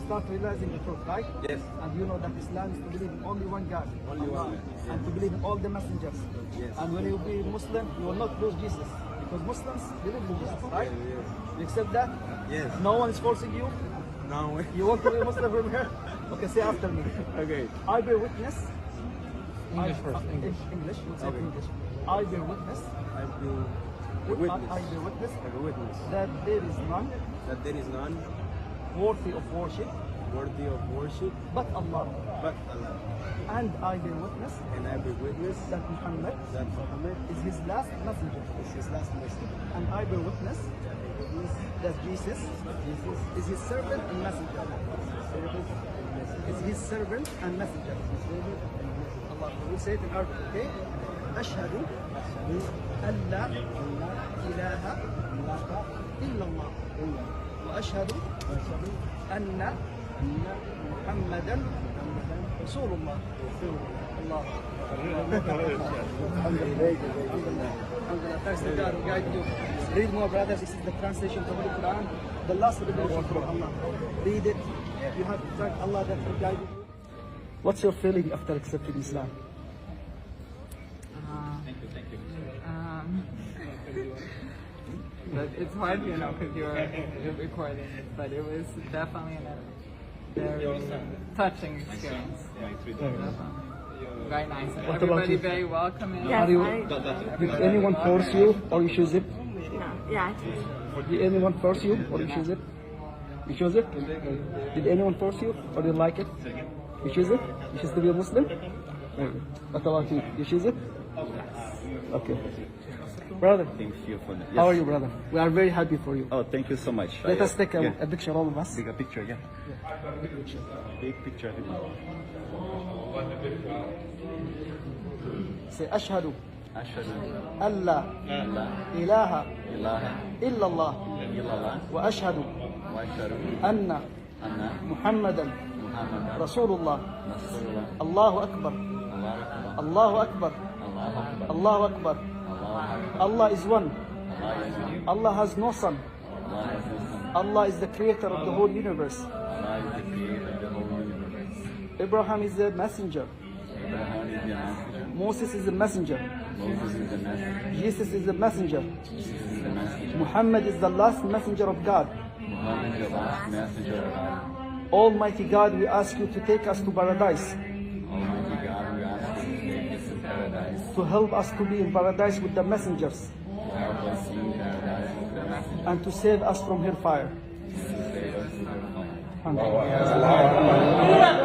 start realizing the truth, right? Yes. And you know that Islam is to believe in only one God, Only one Allah, God. and to believe in all the messengers. Yes. And when you be Muslim, you will not lose Jesus, because Muslims believe in Jesus, right? Yes. You accept that? Yes. No one is forcing you. Now. You want to be a Muslim from here? Okay, say after me. Okay. I bear witness. English first, English. English. Let's say Okay. English. I bear witness. I bear witness. I bear witness I bear witness that there is none that there is none worthy of worship worthy of worship but Allah. but Allah. And I bear witness And I bear witness that Muhammad that Muhammad is his last messenger. is his last message. And I bear witness that Jesus is his servant and messenger. Is his servant and messenger. Allah. We'll say it in Arabic, okay? أشهد أن لا إله إلا الله وأشهد أن محمدا رسول الله. Allah. Thanks to God who guided you. Read more, brothers. This is the translation of the Holy Quran, the last revelation from Allah. Read it. You have to thank Allah that He guided you. What's your feeling after accepting Islam? But it's hard, you know, because you're recording it. But it was definitely a very touching experience. Definitely. Very nice. And What about everybody you? very welcoming. Yes, Are you, I- did anyone force you or you choose it? No, yeah, Did anyone force you or you choose it? You choose it? Did anyone force you or you like it? You choose it? You choose to be a Muslim? What about you? You choose it? Okay. Brother, Thank you for that. how are you, brother? We are very happy for you. Oh, thank you so much. Let us take Yeah. a picture, all of us. Take a picture, yeah. Big picture. Say, أشهد أشهد أن لا أن لا إله إله إلا الله إلا الله وأشهد وأشهد أن أن محمدا محمدا رسول الله. رسول الله. الله أكبر. الله أكبر. الله أكبر. الله الله أكبر. أكبر. الله أكبر. Allah is one. الله يسلمك. Allah has no son. الله يسلمك. Allah is the creator of the whole universe. Allah is the creator of the whole universe. Abraham is a messenger. Abraham is the messenger. Moses is a messenger. Moses is the messenger. Jesus is a messenger. Jesus is the messenger. Muhammad is the last messenger of God. Muhammad is the last messenger of God. Almighty God, we ask you to take us to paradise, Almighty God, we ask you to take us to paradise. to help us to be in paradise with the messengers, Help us in paradise with the messenger. and to save us from hellfire. To save us from the fire. Alhamdulillah.